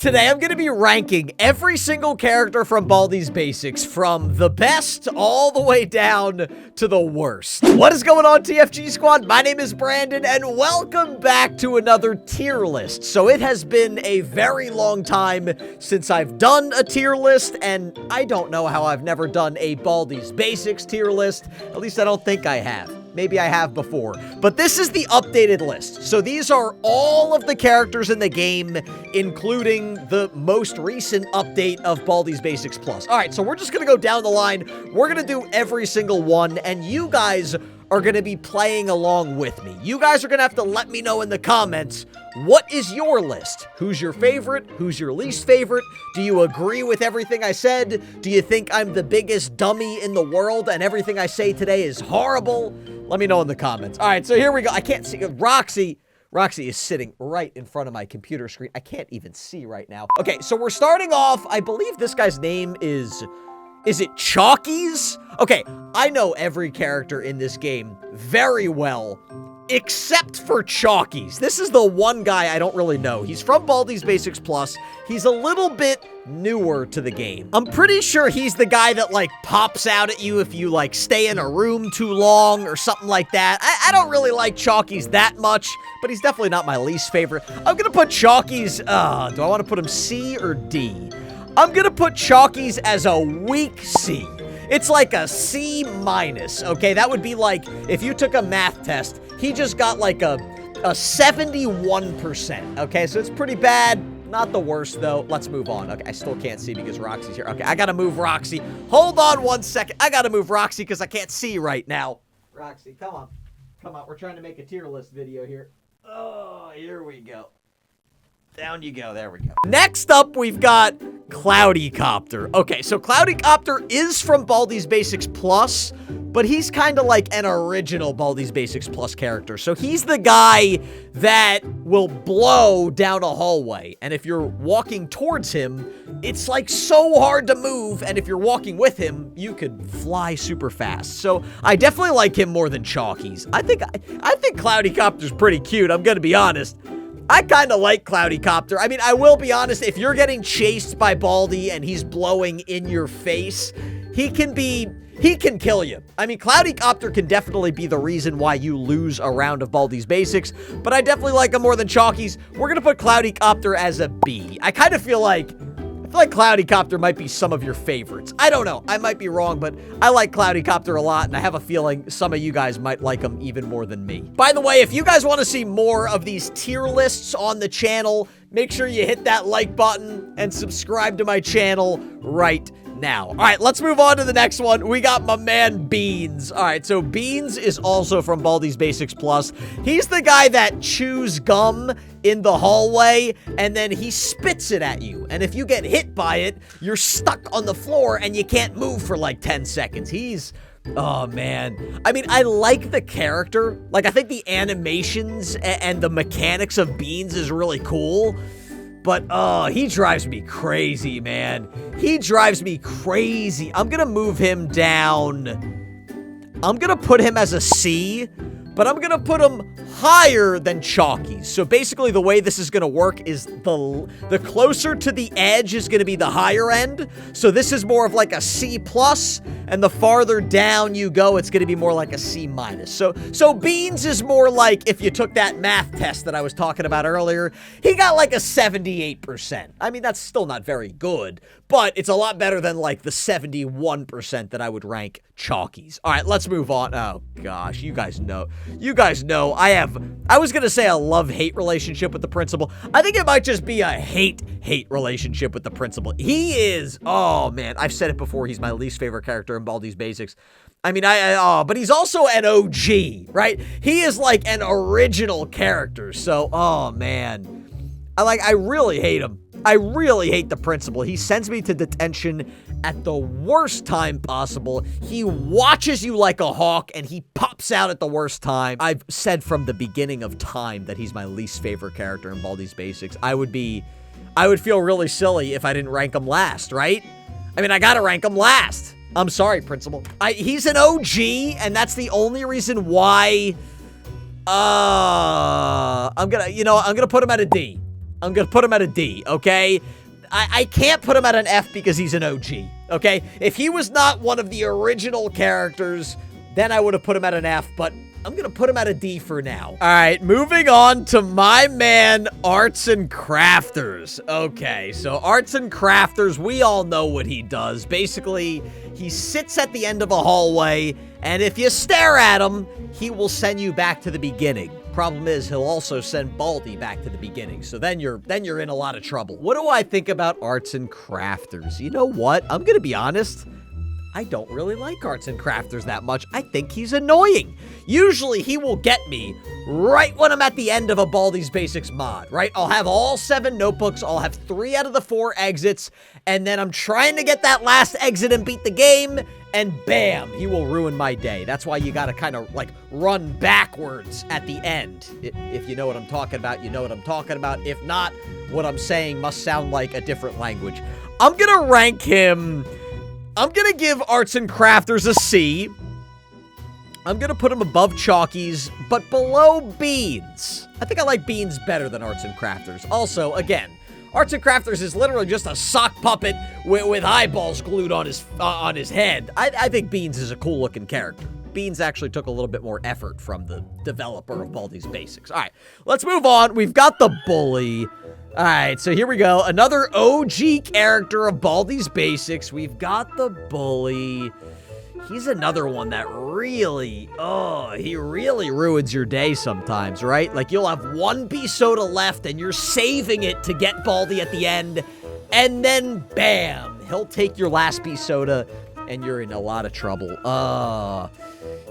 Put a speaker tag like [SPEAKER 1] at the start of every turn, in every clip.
[SPEAKER 1] Today, I'm going to be ranking every single character from Baldis Basics from the best all the way down to the worst. What is going on, TFG Squad? My name is Brandon, and welcome back to another tier list. So it has been a very long time since I've done a tier list, and I don't know how I've never done a Baldis Basics tier list. At least I don't think I have. Maybe I have before. But this is the updated list. So these are all of the characters in the game, including the most recent update of Baldis Basics Plus. All right, so we're just going to go down the line. We're going to do every single one, and you guys are going to be playing along with me. You guys are going to have to let me know in the comments, what is your list? Who's your favorite? Who's your least favorite? Do you agree with everything I said? Do you think I'm the biggest dummy in the world and everything I say today is horrible? Let me know in the comments. All right, so here we go. I can't see. Roxy is sitting right in front of my computer screen. I can't even see right now. Okay, so we're starting off. I believe this guy's name is it Chalkies? Okay, I know every character in this game very well, except for Chalkies. This is the one guy I don't really know. He's from Baldis Basics Plus. He's a little bit newer to the game. I'm pretty sure he's the guy that, like, pops out at you if you, like, stay in a room too long or something like that. I don't really like Chalkies that much, but he's definitely not my least favorite. I'm gonna put Chalkies, do I want to put him C or D? I'm gonna put Chalkies as a weak C. It's like a C minus, okay? That would be like if you took a math test, he just got like a 71%, okay? So it's pretty bad. Not the worst, though. Let's move on. Okay, I still can't see because Roxy's here. Okay, I gotta move Roxy. Hold on 1 second. I gotta move Roxy because I can't see right now. Roxy, come on. Come on, we're trying to make a tier list video here. Oh, here we go. Down you go. There we go. Next up, we've got Copter. Okay, so Copter is from Baldis Basics Plus, but he's kind of like an original Baldis Basics Plus character. So he's the guy that will blow down a hallway. And if you're walking towards him, it's like so hard to move. And if you're walking with him, you could fly super fast. So I definitely like him more than Chalkies. I think Copter's pretty cute. I'm going to be honest. I kind of like Copter. I mean, I will be honest, if you're getting chased by Baldi and he's blowing in your face, he can kill you. I mean, Copter can definitely be the reason why you lose a round of Baldis Basics, but I definitely like him more than Chalkies. We're gonna put Copter as a B. I kind of feel like Copter might be some of your favorites. I don't know. I might be wrong, but I like Copter a lot, and I have a feeling some of you guys might like him even more than me. By the way, if you guys want to see more of these tier lists on the channel, make sure you hit that like button and subscribe to my channel right now. All right, let's move on to the next one. We got my man Beans. All right, so Beans is also from Baldis Basics Plus. He's the guy that chews gum in the hallway, and then he spits it at you. And if you get hit by it, you're stuck on the floor, and you can't move for like 10 seconds. Oh, man. I mean, I like the character. Like, I think the animations and the mechanics of Beans is really cool. But, he drives me crazy, man. He drives me crazy. I'm gonna move him down. I'm gonna put him as a C, but I'm gonna put him higher than Chalkies. So basically the way this is gonna work is the closer to the edge is gonna be the higher end. So this is more of like a C plus, and the farther down you go, it's gonna be more like a C minus. So Beans is more like if you took that math test that I was talking about earlier, he got like a 78%. I mean, that's still not very good, but it's a lot better than like the 71% that I would rank Chalkies. All right, let's move on. Oh gosh, you guys know I was gonna say a love-hate relationship with the principal. I think it might just be a hate relationship with the principal. He is, oh man, I've said it before, he's my least favorite character in Baldis Basics. I mean, but he's also an OG, right? He is like an original character, so, oh man. I really hate him. I really hate the principal. He sends me to detention at the worst time possible. He watches you like a hawk, and he pops out at the worst time. I've said from the beginning of time that he's my least favorite character in Baldis Basics. I would feel really silly if I didn't rank him last, right? I mean, I gotta rank him last. I'm sorry, principal. He's an OG, and that's the only reason why, I'm gonna put him at a D. I'm gonna put him at a D, okay? I can't put him at an F because he's an OG, okay? If he was not one of the original characters, then I would have put him at an F, but I'm gonna put him at a D for now. All right, moving on to my man, Arts and Crafters. Okay, so Arts and Crafters, we all know what he does. Basically, he sits at the end of a hallway, and if you stare at him, he will send you back to the beginning. Problem is, he'll also send Baldi back to the beginning, so then you're in a lot of trouble. What do I think about Arts and Crafters? You know what? I'm gonna be honest. I don't really like Arts and Crafters that much. I think he's annoying. Usually, he will get me right when I'm at the end of a Baldis Basics mod, right? I'll have all 7 notebooks, I'll have 3 out of the 4 exits, and then I'm trying to get that last exit and beat the game, and bam, he will ruin my day. That's why you gotta kind of, like, run backwards at the end. If you know what I'm talking about, you know what I'm talking about. If not, what I'm saying must sound like a different language. I'm gonna rank him... I'm gonna give Arts and Crafters a C. I'm gonna put him above Chalkies, but below Beans. I think I like Beans better than Arts and Crafters. Also, again, Arts and Crafters is literally just a sock puppet with eyeballs glued on his head. I think Beans is a cool-looking character. Beans actually took a little bit more effort from the developer of Baldis Basics. All right, let's move on. We've got the Bully. All right, so here we go. Another OG character of Baldis Basics. We've got the Bully. He's another one that really, he really ruins your day sometimes, right? Like, you'll have 1 piece soda left, and you're saving it to get Baldi at the end, and then, bam, he'll take your last piece soda, and you're in a lot of trouble.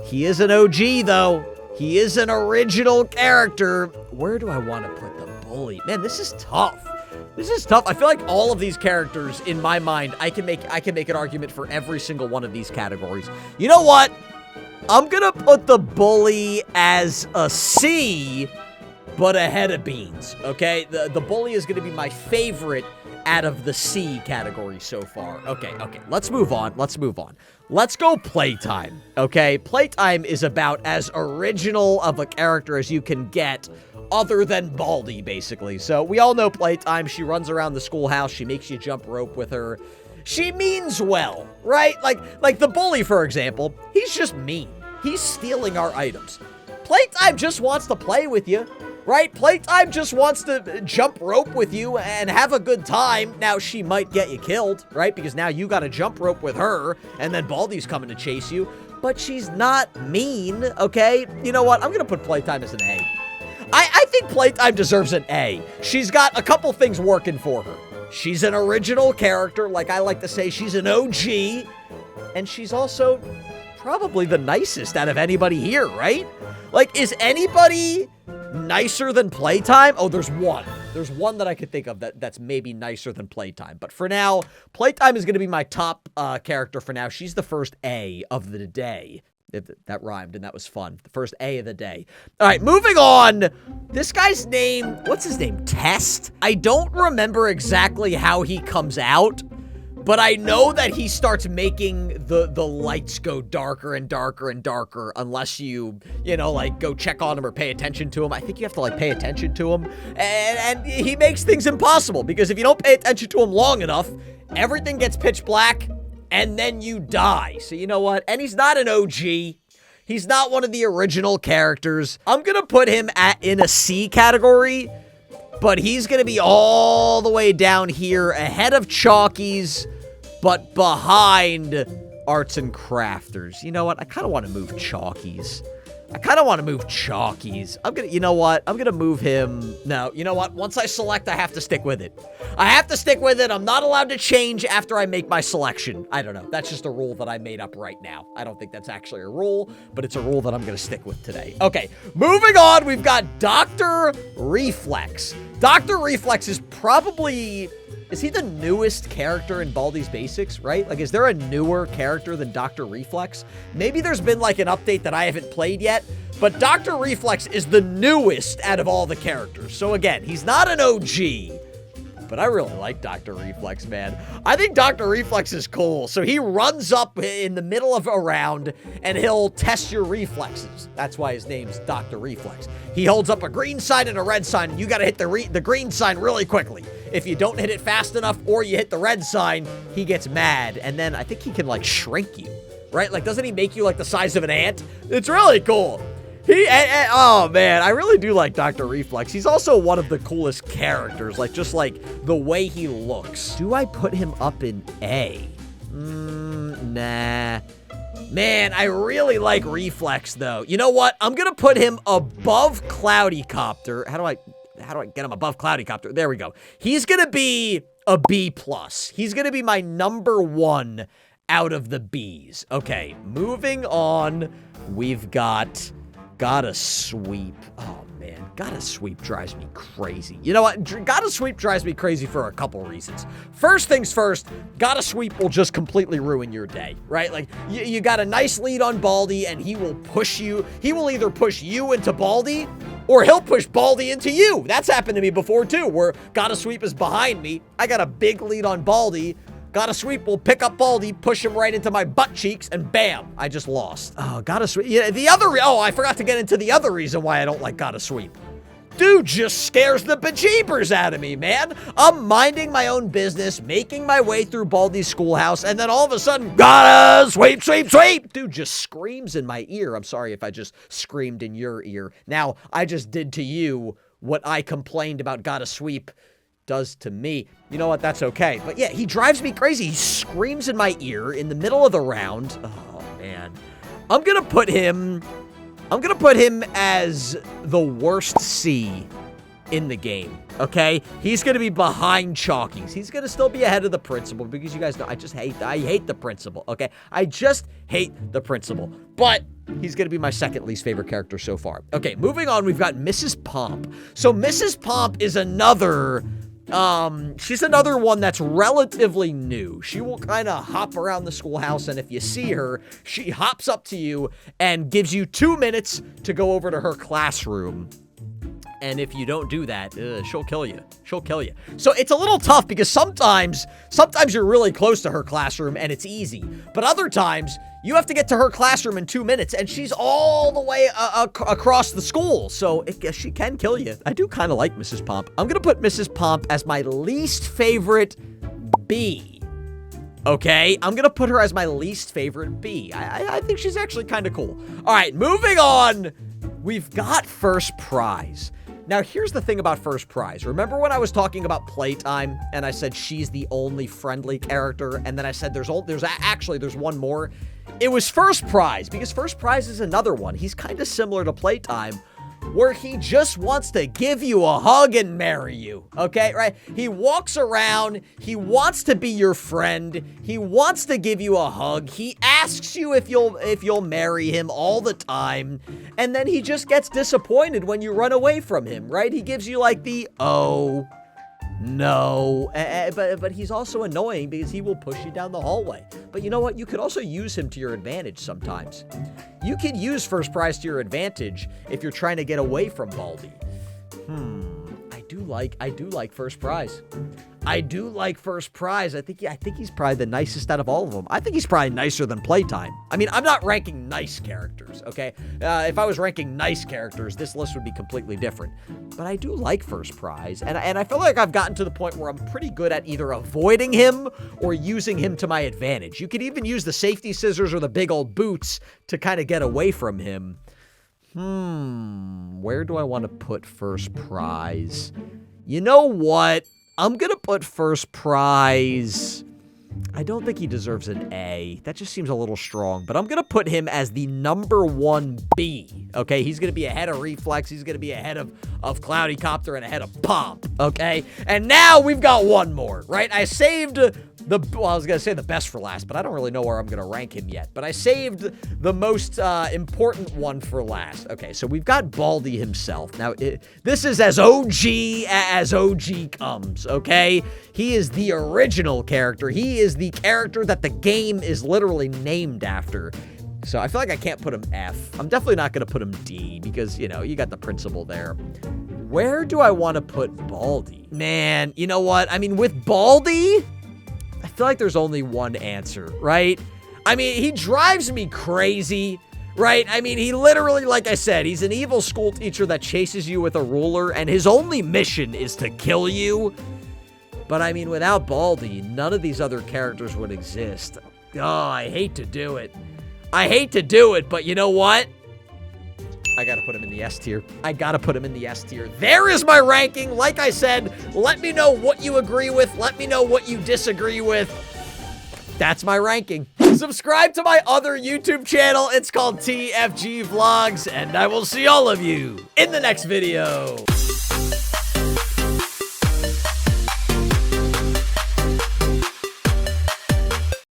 [SPEAKER 1] He is an OG, though. He is an original character. Where do I want to put the Bully? Man, this is tough. This is tough. I feel like all of these characters, in my mind, I can make an argument for every single one of these categories. You know what? I'm gonna put the Bully as a C, but ahead of Beans, okay? The Bully is gonna be my favorite out of the C category so far. Okay, let's move on. Let's go Playtime, okay? Playtime is about as original of a character as you can get, other than Baldi, basically. So we all know Playtime. She runs around the schoolhouse. She makes you jump rope with her. She means well, right? Like the Bully, for example, he's just mean. He's stealing our items. Playtime just wants to play with you, right? Playtime just wants to jump rope with you and have a good time. Now, she might get you killed, right? Because now you got to jump rope with her, and then Baldi's coming to chase you. But she's not mean, okay? You know what? I'm going to put Playtime as an A. I think Playtime deserves an A. She's got a couple things working for her. She's an original character, like I like to say. She's an OG. And she's also probably the nicest out of anybody here, right? Like, is anybody nicer than Playtime? Oh, there's one. There's one that I could think of that's maybe nicer than Playtime. But for now, Playtime is going to be my top character for now. She's the first A of the day. That rhymed, and that was fun. The first A of the day. All right, moving on. This guy's name, what's his name? Test? I don't remember exactly how he comes out, but I know that he starts making the lights go darker and darker and darker unless you know, like, go check on him or pay attention to him. I think you have to, like, pay attention to him. And he makes things impossible, because if you don't pay attention to him long enough, everything gets pitch black, and then you die. So you know what? And he's not an OG. He's not one of the original characters. I'm gonna put him in a C category, but he's gonna be all the way down here ahead of Chalkies, but behind Arts and Crafters. You know what? I kind of want to move Chalkies. You know what? I'm gonna move him. No, you know what? Once I select, I have to stick with it. I'm not allowed to change after I make my selection. I don't know. That's just a rule that I made up right now. I don't think that's actually a rule, but it's a rule that I'm gonna stick with today. Okay, moving on. We've got Dr. Reflex. Dr. Reflex is probably... Is he the newest character in Baldis Basics, right? Like, is there a newer character than Dr. Reflex? Maybe there's been, like, an update that I haven't played yet, but Dr. Reflex is the newest out of all the characters. So, again, he's not an OG, but I really like Dr. Reflex, man. I think Dr. Reflex is cool. So he runs up in the middle of a round, and he'll test your reflexes. That's why his name's Dr. Reflex. He holds up a green sign and a red sign, and you gotta hit the green sign really quickly. If you don't hit it fast enough, or you hit the red sign, he gets mad, and then I think he can, like, shrink you, right? Like, doesn't he make you, like, the size of an ant? It's really cool. Oh, man, I really do like Dr. Reflex. He's also one of the coolest characters, like, just, like, the way he looks. Do I put him up in A? Nah. Man, I really like Reflex, though. You know what? I'm gonna put him above Cloudy Copter. How do I get him above Cloudy Copter? There we go. He's gonna be a B+. He's gonna be my #1 out of the Bs. Okay, moving on. We've Gotta Sweep. Oh, man. Gotta Sweep drives me crazy. You know what? Gotta Sweep drives me crazy for a couple reasons. First things first, Gotta Sweep will just completely ruin your day, right? Like, you got a nice lead on Baldi, and he will push you. He will either push you into Baldi, or he'll push Baldi into you. That's happened to me before, too, where Gotta Sweep is behind me. I got a big lead on Baldi. Gotta Sweep will pick up Baldi, push him right into my butt cheeks, and bam, I just lost. Oh, Gotta Sweep. Yeah, I forgot to get into the other reason why I don't like Gotta Sweep. Dude just scares the bejeebers out of me, man. I'm minding my own business, making my way through Baldi's schoolhouse, and then all of a sudden, Gotta Sweep, sweep, sweep. Dude just screams in my ear. I'm sorry if I just screamed in your ear. Now, I just did to you what I complained about Gotta Sweep does to me. You know what? That's okay. But yeah, he drives me crazy. He screams in my ear in the middle of the round. Oh, man. I'm gonna put him as the worst C in the game, okay? He's gonna be behind Chalkies. He's gonna still be ahead of the principal because you guys know I hate the principal, okay? I just hate the principal. But he's gonna be my second least favorite character so far. Okay, moving on, we've got Mrs. Pomp. So Mrs. Pomp is she's another one that's relatively new. She will kind of hop around the schoolhouse, and if you see her, she hops up to you and gives you 2 minutes to go over to her classroom. And if you don't do that, she'll kill you. She'll kill you. So it's a little tough because sometimes you're really close to her classroom and it's easy. But other times, you have to get to her classroom in 2 minutes and she's all the way across the school. So she can kill you. I do kind of like Mrs. Pomp. I'm going to put Mrs. Pomp as my least favorite B. Okay? I'm going to put her as my least favorite B. I think she's actually kind of cool. All right, moving on. We've got First Prize. Now, here's the thing about First Prize. Remember when I was talking about Playtime, and I said she's the only friendly character, and then I said there's one more? It was First Prize, because First Prize is another one. He's kind of similar to Playtime, where he just wants to give you a hug and marry you, okay, right? He walks around, he wants to be your friend, he wants to give you a hug, he asks you if you'll marry him all the time, and then he just gets disappointed when you run away from him, right? He gives you like the, oh, no, but he's also annoying because he will push you down the hallway. But you know what? You could also use him to your advantage sometimes. You can use First Prize to your advantage if you're trying to get away from Baldi. I do like First Prize. I do like First Prize. I think he's probably the nicest out of all of them. I think he's probably nicer than Playtime. I mean, I'm not ranking nice characters, okay? If I was ranking nice characters, this list would be completely different. But I do like First Prize, and I feel like I've gotten to the point where I'm pretty good at either avoiding him or using him to my advantage. You could even use the safety scissors or the big old boots to kind of get away from him. Where do I want to put First Prize? You know what? I'm going to put First Prize. I don't think he deserves an A. That just seems a little strong, but I'm going to put him as the #1 B. Okay, he's going to be ahead of Reflex. He's going to be ahead of Cloudy Copter and ahead of Pomp. Okay, and now we've got one more, right? I saved I was going to say the best for last, but I don't really know where I'm going to rank him yet. But I saved the most important one for last. Okay, so we've got Baldi himself. Now, this is as OG comes, okay? He is the original character. He is the character that the game is literally named after. So I feel like I can't put him F. I'm definitely not going to put him D because, you know, you got the principal there. where do I want to put Baldi? Man, you know what? I mean, with Baldi, I feel like there's only one answer, right? I mean, he drives me crazy, right? I mean, he literally, like I said, he's an evil school teacher that chases you with a ruler, and his only mission is to kill you. But I mean, without Baldi, none of these other characters would exist. Oh, I hate to do it. I hate to do it, but you know what? I gotta put him in the S tier. I gotta put him in the S tier. There is my ranking. Like I said, let me know what you agree with. Let me know what you disagree with. That's my ranking. Subscribe to my other YouTube channel. It's called TFG Vlogs, and I will see all of you in the next video.